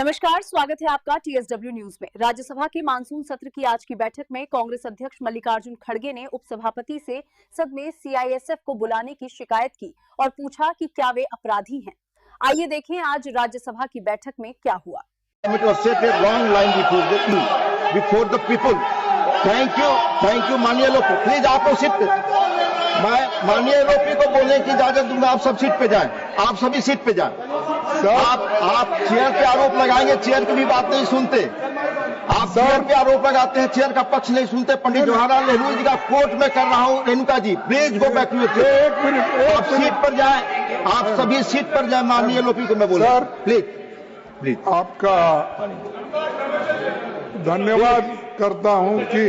नमस्कार, स्वागत है आपका TSW न्यूज में। राज्यसभा के मानसून सत्र की आज की बैठक में कांग्रेस अध्यक्ष मल्लिकार्जुन खड़गे ने उपसभापति से सदन में CISF को बुलाने की शिकायत की और पूछा कि क्या वे अपराधी हैं। आइए देखें आज राज्यसभा की बैठक में क्या हुआ। थैंक यू माननीय लोपी, प्लीज आप लोग सीट पे। मैं माननीय लोपी को बोलने की इजाजत दूंगा, आप सब सीट पे जाएं, आप सभी सीट पे जाएं। आप चेयर पे आरोप लगाएंगे, चेयर की भी बात नहीं सुनते। आप चेयर पे आरोप लगाते हैं, चेयर का पक्ष नहीं सुनते। पंडित जवाहरलाल नेहरू जी का कोर्ट में कर रहा हूं। Renuka ji please go back to chair, आप सीट पर जाएं, आप सभी सीट पर जाएं। माननीय लोपी को मैं बोलूं, प्लीज आपका धन्यवाद करता हूं कि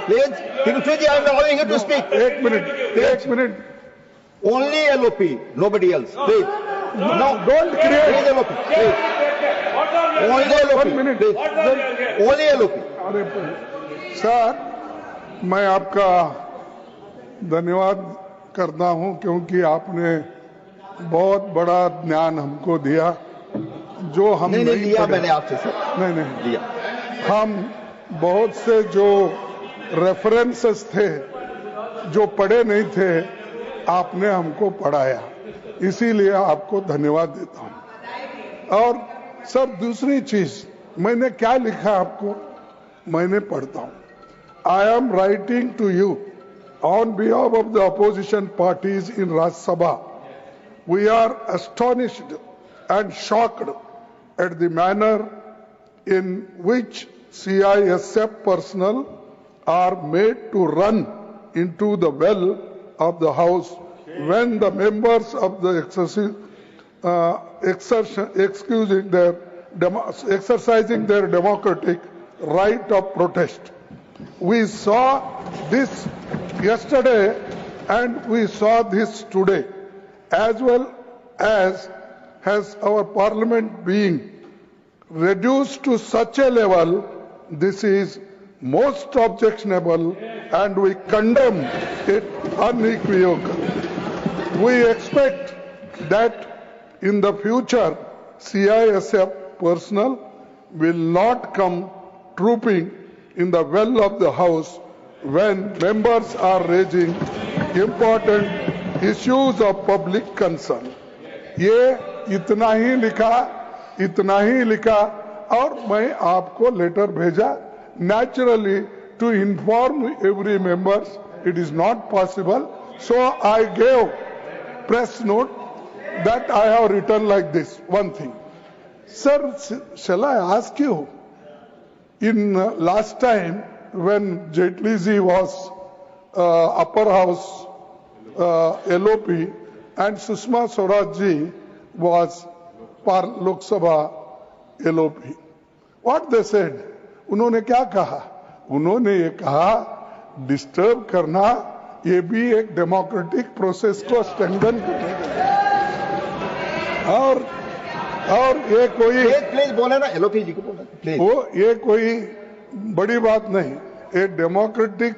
please Tiruchi ji, I am allowing you to speak. एक minute only LOP, nobody else, please. No, don't create. Please LOP, please. Only LOP, please. Only LOP. अरे सर, मैं आपका धन्यवाद करता हूं क्योंकि आपने बहुत बड़ा ज्ञान हमको दिया जो हम नहीं लिया मैंने आपसे सर। नहीं लिया। हम बहुत से जो रेफरेंसेस थे जो पढ़े नहीं थे, आपने हमको पढ़ाया, इसीलिए आपको धन्यवाद देता हूं। और सर दूसरी चीज, मैंने क्या लिखा आपको, मैंने पढ़ता हूं। I am writing to you on behalf of the opposition parties in Rajya Sabha. We are astonished and shocked at the manner in which CISF personnel are made to run into the well of the House when the members of the exercising their democratic right of protest. We saw this yesterday and we saw this today, as well as has our parliament being reduced to such a level. This is most objectionable and we condemn it unequivocally. We expect that in the future CISF personnel will not come trooping in the well of the House when members are raising important issues of public concern. ये इतना ही लिखा और मैं आपको letter भेजा। Naturally, to inform every members, it is not possible. So I gave press note that I have written like this. One thing, sir, shall I ask you? In last time when Jaitley ji was upper house LOP and Sushma Swaraj ji was Lok Sabha LOP, what they said? उन्होंने क्या कहा? उन्होंने ये कहा disturb करना ये भी एक डेमोक्रेटिक प्रोसेस को स्ट्रेंथन करेगा और ये कोई प्लीज बोले ना, LOP जी को बोले प्लीज। वो ये कोई बड़ी बात नहीं, एक डेमोक्रेटिक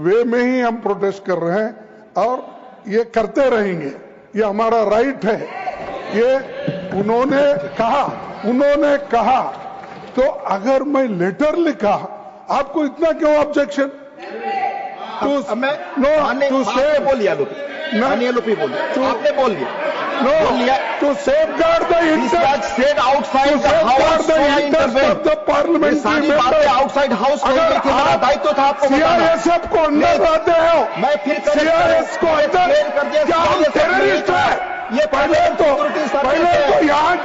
वे में ही हम प्रोटेस्ट कर रहे हैं और ये करते रहेंगे, ये हमारा राइट है। ये उन्होंने कहा तो अगर मैं लेटर लिखा, आपको इतना क्यों ऑब्जेक्शन? आपने बोल दिया to safeguard the interest outside the house of the parliamentary members. outside house दायित्व था आपको। CISF को अंदर लाते हो, मैं फिर CIS को अंदर क्या हम टेररिस्ट है? ये पहले तो यहाँ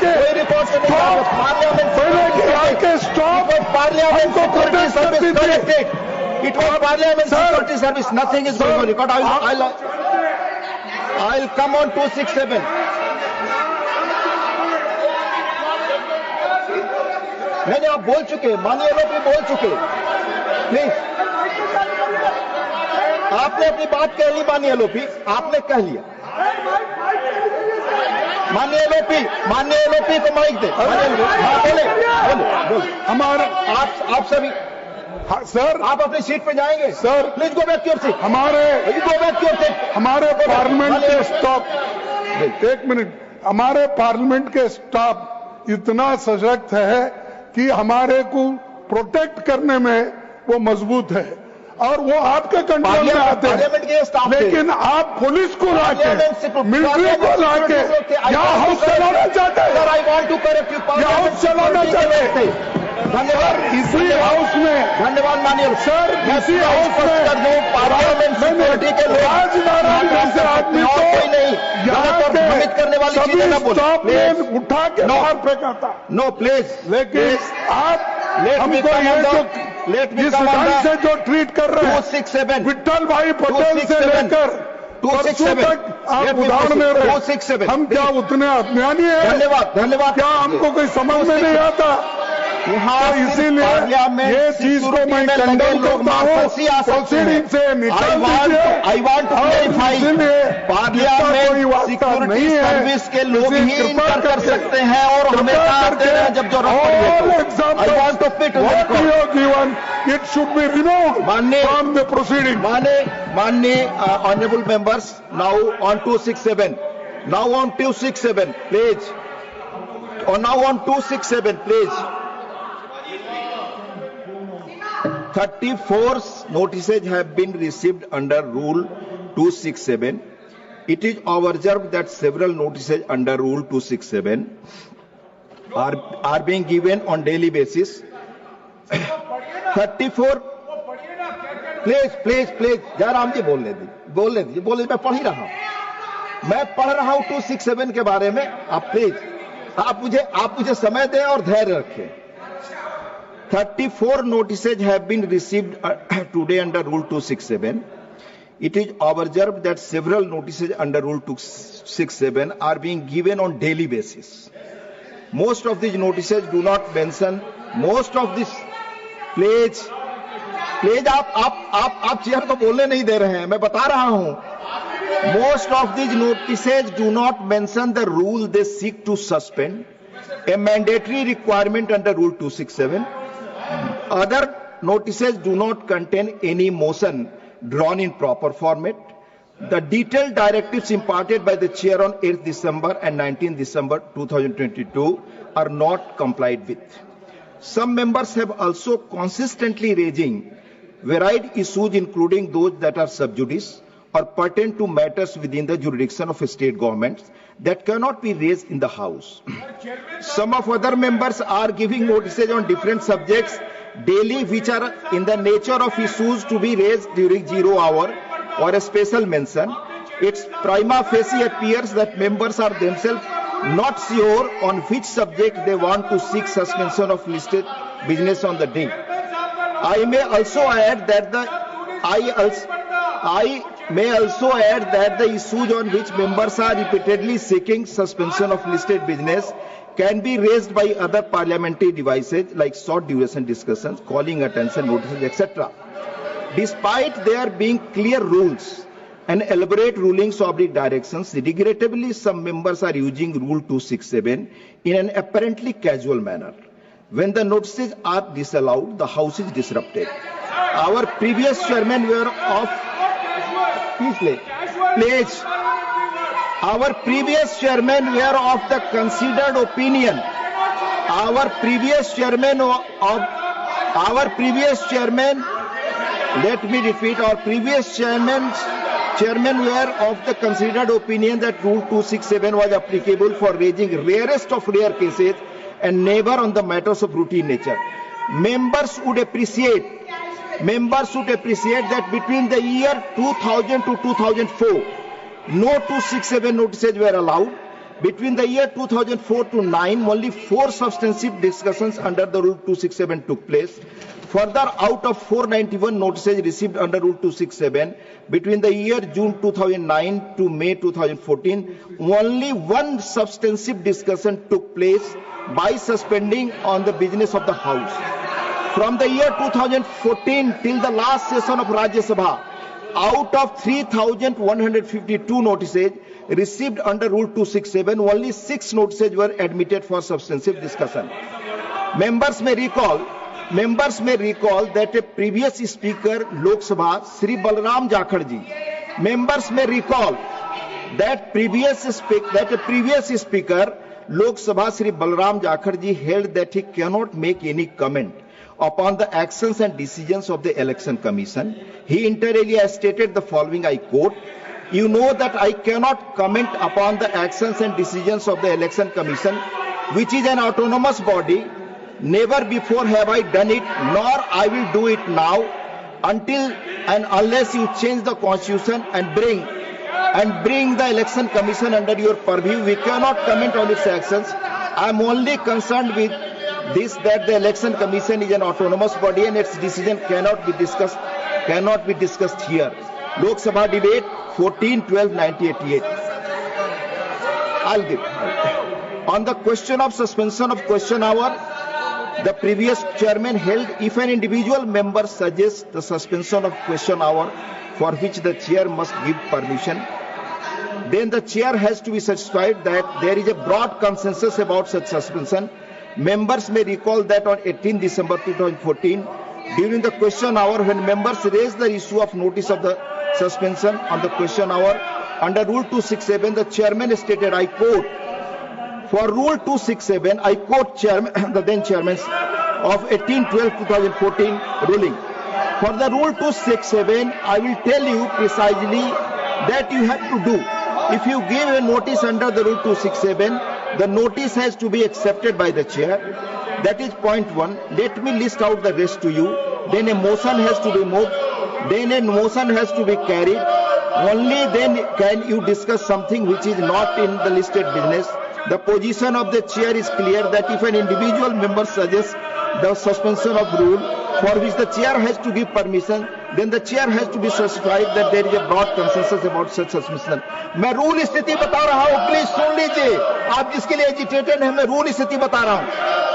के स्टॉप पार्लियामेंट को प्रोटेस्ट करती थी। It was Parliament Security Service. Nothing is going on record. I'll come on 267. नहीं आप बोल चुके, माननीय लोग भी बोल चुके। प्लीज, आपने अपनी बात कह ली माननीय लोपी, आपने कह लिया। माननीय लोपी को माइक दे। बोले हमारे आप सभी सर, आप अपनी सीट पे जाएंगे sir. Please go back to your seat. हमारे पार्लियामेंट के स्टाफ, एक मिनट, हमारे पार्लियामेंट के स्टाफ इतना सशक्त है कि हमारे को प्रोटेक्ट करने में वो मजबूत है और वो आपके कंट्रोल में आते हैं। लेकिन आप पुलिस को लाके, मिलिट्री को लाके यहाँ हाउस चलाना चाहते हैं, यहाँ हाउस चलाना चाहते हैं। धन्यवाद। इसी हाउस में, धन्यवाद माननीय सर, इसी हाउस में पार्लियामेंट सिक्योरिटी के लोग राजनारायण जैसे आदमी को कोई नहीं यहाँ भ्रमित करने वाली चीजें न बोले। स्टॉप लेन उठा के बाहर फेंका था। नो प्लीज, लेकिन आप हमको ये जो जिस ढंग से जो ट्रीट कर रहे हैं 267 विट्ठल भाई पटेल से लेकर 267 तक आप उदाहरण दे रहे हैं। 267 हम क्या उतने अज्ञानी हैं? धन्यवाद, धन्यवाद। क्या हमको कोई समझ में नहीं आता? यहाँ इसीलिए ये चीज को मैं कंडेम करता हूँ, प्रोसीडिंग से निकाल दीजिए। I want to clarify, parliament security service के लोग ही इंटर कर सकते हैं और हमेशा आते हैं जब जरूरत पड़ती है। I want to put given it should be removed from the proceeding. माननीय honourable members, now on 267, now on 267 please, और now on 267 please. 34 notices have been received under Rule 267. It is observed that several notices under Rule 267 are being given on daily basis. 34 please Jairam ji बोलने दीजिए, मैं पढ़ ही रहा हूं, मैं पढ़ रहा हूं 267 के बारे में। आप प्लीज आप मुझे समय दें और धैर्य रखें। 34 notices have been received today under Rule 267. It is observed that several notices under Rule 267 are being given on daily basis. Most of these notices do not mention, most of this, please आप chair को बोलने नहीं दे रहे हैं, मैं बता रहा हूं। Most of these notices do not mention the rule they seek to suspend, a mandatory requirement under Rule 267. Other notices do not contain any motion drawn in proper format. The detailed directives imparted by the chair on 8th December and 19th December 2022 are not complied with. Some members have also consistently raising varied issues, including those that are sub judice or pertain to matters within the jurisdiction of state governments that cannot be raised in the House. Some of other members are giving notices on different subjects daily, which are in the nature of issues to be raised during 0 hour or a special mention. It's prima facie appears that members are themselves not sure on which subject they want to seek suspension of listed business on the day. I may also add that the issues on which members are repeatedly seeking suspension of listed business can be raised by other parliamentary devices like short duration discussions, calling attention notices, etc. Despite there being clear rules and elaborate rulings or directions, regrettably some members are using Rule 267 in an apparently casual manner. When the notices are disallowed, the House is disrupted. Our previous chairmen were of Our previous chairmen were of the considered opinion. Let me repeat. Our previous chairmen were of the considered opinion that Rule 267 was applicable for raising rarest of rare cases and never on the matters of routine nature. Members would appreciate that between the year 2000 to 2004, no 267 notices were allowed. Between the year 2004 to 9, only 4 substantive discussions under the Rule 267 took place. Further, out of 491 notices received under Rule 267, between the year June 2009 to May 2014, only 1 substantive discussion took place by suspending on the business of the House. From the year 2014 till the last session of Rajya Sabha, out of 3,152 notices received under Rule 267, only 6 notices were admitted for substantive discussion. Members may recall that a previous Speaker Lok Sabha, Sri Balram Jakhar ji, members may recall that a previous Speaker Lok Sabha Shri Balram Jakhar ji held that he cannot make any comment upon the actions and decisions of the Election Commission. He inter alia stated the following, I quote, "You know that I cannot comment upon the actions and decisions of the Election Commission, which is an autonomous body. Never before have I done it, nor I will do it now, until and unless you change the constitution and bring the Election Commission under your purview. We cannot comment on its actions. I am only concerned with this, that the Election Commission is an autonomous body and its decision cannot be discussed here." Lok Sabha debate 14/12/1988. I'll give. On the question of suspension of question hour, the previous chairman held, if an individual member suggests the suspension of question hour for which the chair must give permission, then the chair has to be satisfied that there is a broad consensus about such suspension. Members may recall that on 18 December 2014, during the question hour, when members raised the issue of notice of the suspension on the question hour under Rule 267, the chairman stated, I quote, for Rule 267, I quote the then chairman of 18/12/2014 ruling. For the Rule 267, I will tell you precisely that you have to do. If you give a notice under the Rule 267, the notice has to be accepted by the chair. That is point one. Let me list out the rest to you. Then a motion has to be moved. Then a motion has to be carried. Only then can you discuss something which is not in the listed business. The position of the chair is clear that if an individual member suggests the suspension of rule for which the chair has to give permission, then the chair has to be satisfied that there is a broad consensus about such suspension. मैं rule स्थिति बता रहा हूँ, please सुन लीजिए. आप जिसके लिए agitated हैं, मैं रूल स्थिति बता रहा हूँ.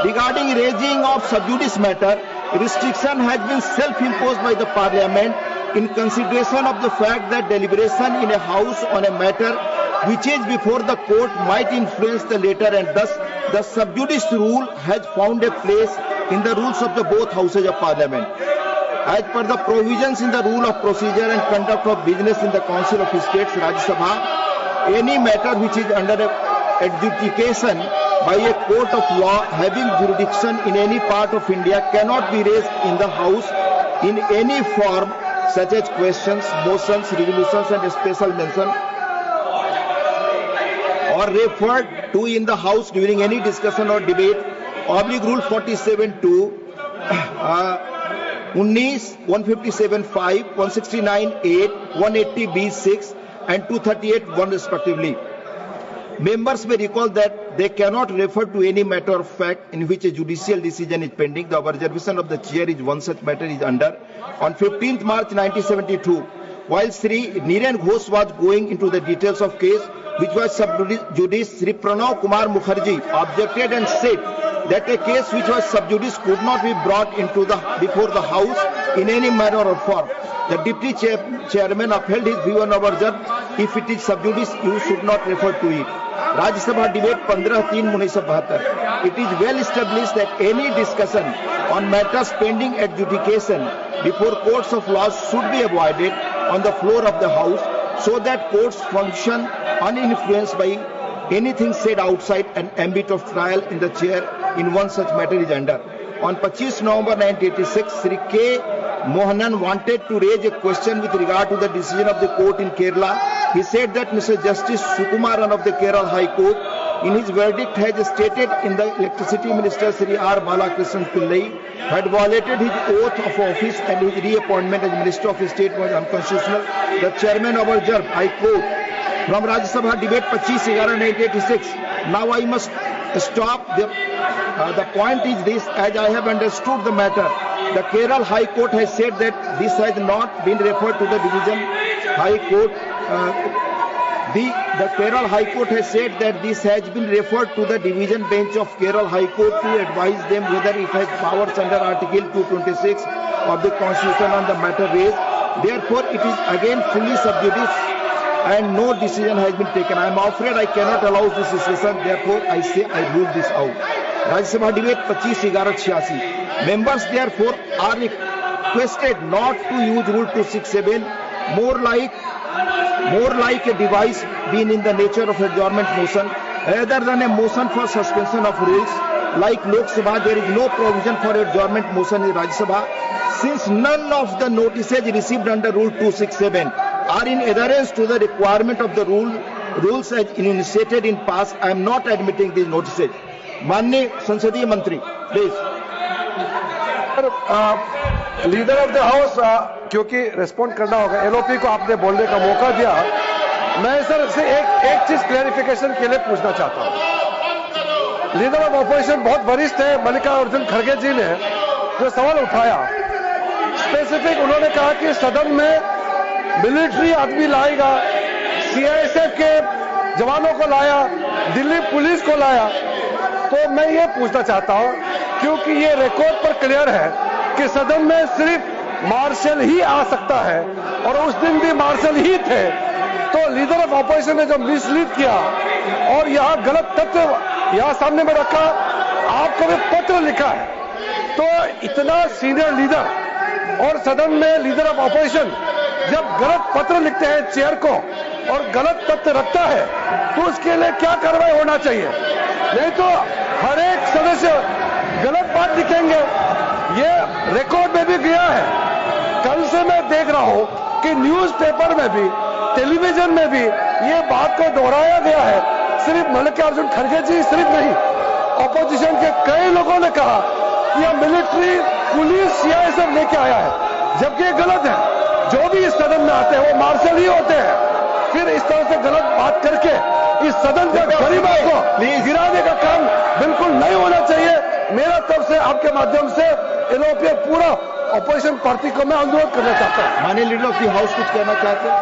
Regarding raising of sub judice matter, restriction has been self-imposed by the Parliament in consideration of the fact that deliberation in a house on a matter which is before the court might influence the later, and thus the sub judice rule has found a place in the rules of the both houses of Parliament. As per the provisions in the rule of procedure and conduct of business in the Council of States, Rajya Sabha, any matter which is under adjudication by a court of law having jurisdiction in any part of India cannot be raised in the House in any form, such as questions, motions, resolutions and special mention, or referred to in the House during any discussion or debate. Rule 47(2), 157(5), 169(8), 180(b)(6) and 238(1) respectively. Members may recall that they cannot refer to any matter of fact in which a judicial decision is pending. The observation of the chair is one such matter is under. On 15th March 1972, while Sri Niren Ghosh was going into the details of case which was sub judice, Sri Pranav Kumar Mukherjee objected and said that a case which was sub judice could not be brought into before the House in any manner or form. The deputy chairman upheld his view and observed, if it is sub judice, you should not refer to it. Rajya Sabha debate 15/3/1972. It is well established that any discussion on matters pending adjudication before courts of law should be avoided on the floor of the House, so that courts function uninfluenced by anything said outside an ambit of trial in the chair in one such matter is under. On 25 November 1986, Sri K. Mohanan wanted to raise a question with regard to the decision of the court in Kerala. He said that Mr. Justice Sukumaran of the Kerala High Court, in his verdict, has stated in the Electricity Minister Sri R. Balakrishnan Pillai had violated his oath of office and his reappointment as Minister of State was unconstitutional. The chairman observed, I quote, from Rajya Sabha debate 25/11/1986. Now I must stop. The point is this, as I have understood the matter, the Kerala High Court has said that this has not been referred to the Division High Court. The Kerala High Court has said that this has been referred to the Division Bench of Kerala High Court to advise them whether it has powers under Article 226 of the Constitution on the matter raised. Therefore, it is again fully sub judice and no decision has been taken. I am afraid I cannot allow this decision. Therefore, I say I rule this out. Rajya Sabha debate 25/11/86. Members therefore are requested not to use Rule 267, more like a device being in the nature of adjournment motion. rather than a motion for suspension of rules. Like Lok Sabha, there is no provision for adjournment motion in Rajya Sabha. Since none of the notices received under Rule 267 are in adherence to the requirement of the rules as enunciated in past, I am not admitting these notices. माननीय संसदीय मंत्री, please. Leader of the house, क्योंकि respond करना होगा, LOP को आपने बोलने का मौका दिया। मैं सर से एक चीज क्लैरिफिकेशन के लिए पूछना चाहता हूं। लीडर ऑफ ऑपोजिशन बहुत वरिष्ठ है, मल्लिकार्जुन खड़गे जी ने जो सवाल उठाया, स्पेसिफिक उन्होंने कहा कि सदन में मिलिट्री आदमी लाएगा, सीआईएसएफ के जवानों को लाया, दिल्ली पुलिस को लाया। तो मैं ये पूछना चाहता हूं, क्योंकि ये रिकॉर्ड पर क्लियर है कि सदन में सिर्फ मार्शल ही आ सकता है और उस दिन भी मार्शल ही थे। तो लीडर ऑफ ऑपोजिशन ने जो मिसलीड किया और यहां गलत तथ्य यहां सामने में रखा, आपको भी पत्र लिखा है, तो इतना सीनियर लीडर और सदन में लीडर ऑफ ऑपोजिशन जब गलत पत्र लिखते हैं चेयर को और गलत तथ्य रखता है, तो उसके लिए क्या कार्रवाई होना चाहिए? नहीं तो हर एक सदस्य गलत बात लिखेंगे। ये रिकॉर्ड में भी गया है। कल से मैं देख रहा हूं कि न्यूज़पेपर में भी, टेलीविजन में भी ये बात को दोहराया गया है। सिर्फ मल्लिकार्जुन खड़गे जी सिर्फ नहीं, ऑपोजिशन के कई लोगों ने कहा कि यह मिलिट्री पुलिस सीआईएसएफ लेके आया है, जबकि ये गलत है। जो भी इस सदन में आते हैं वो मार्शल ही होते हैं। फिर इस तरह से गलत बात करके इस सदन के गरिमा को गिराने का काम बिल्कुल नहीं होना चाहिए। मेरा तरफ से आपके माध्यम से एलओपी पूरा ऑपोजिशन पार्टी को मैं अनुरोध करना चाहता हूं। माननीय लीडर ऑफ द हाउस कुछ कहना चाहते हैं?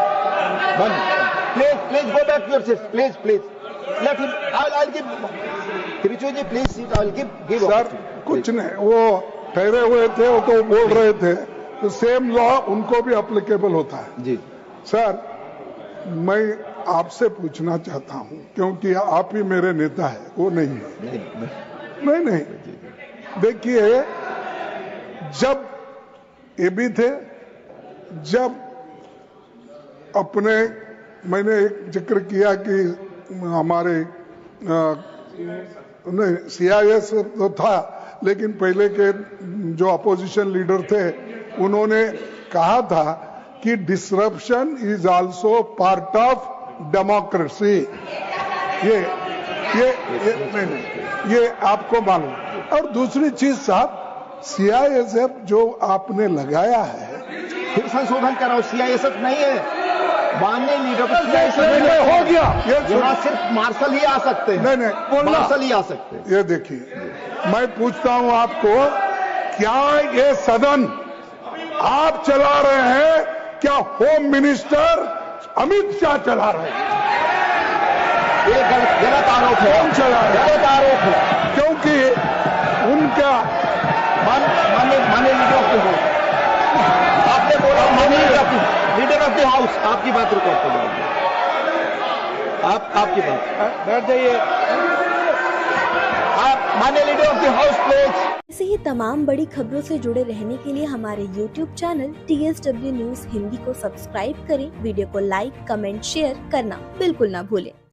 Please go back your seat, please let him, I will give Trichy ji, please seat, I will give sir कुछ नहीं, वो ठहरे हुए थे, वो तो बोल रहे थे, तो सेम लॉ उनको भी एप्लीकेबल होता है। जी सर, मैं आपसे पूछना चाहता हूं, क्योंकि आप ही मेरे नेता है, वो नहीं है। नहीं, देखिए, जब ये भी थे, जब अपने मैंने एक जिक्र किया कि हमारे नहीं सीआईएस तो था, लेकिन पहले के जो अपोजिशन लीडर थे उन्होंने कहा था कि disruption is also part of democracy. ये आपको मालूम। और दूसरी चीज साहब, सीआईएसएफ जो आपने लगाया है, फिर संशोधन कराओ, सीआईएसएफ नहीं है। माननीय लीडर हो गया, यहाँ सिर्फ मार्शल ही आ सकते हैं। नहीं, मार्शल ही आ सकते हैं। ये देखिए, मैं पूछता हूं आपको, क्या ये सदन आप चला रहे हैं, क्या होम मिनिस्टर अमित शाह चला रहे हैं? ये गलत आरोप है। कौन चला रहे हैं? गलत आरोप है, क्योंकि उनका माननीय लीडर ऑफ द हाउस, आपने बोला माननीय लीडर ऑफ द हाउस, आपकी बात रिकॉर्ड कर लीजिए। आपकी बात बैठ जाइए। आप माननीय leader of the house please. ऐसे ही तमाम बड़ी खबरों से जुड़े रहने के लिए हमारे YouTube channel TSW news Hindi को सब्सक्राइब करें। वीडियो को लाइक, कमेंट, शेयर करना बिल्कुल ना भूलें।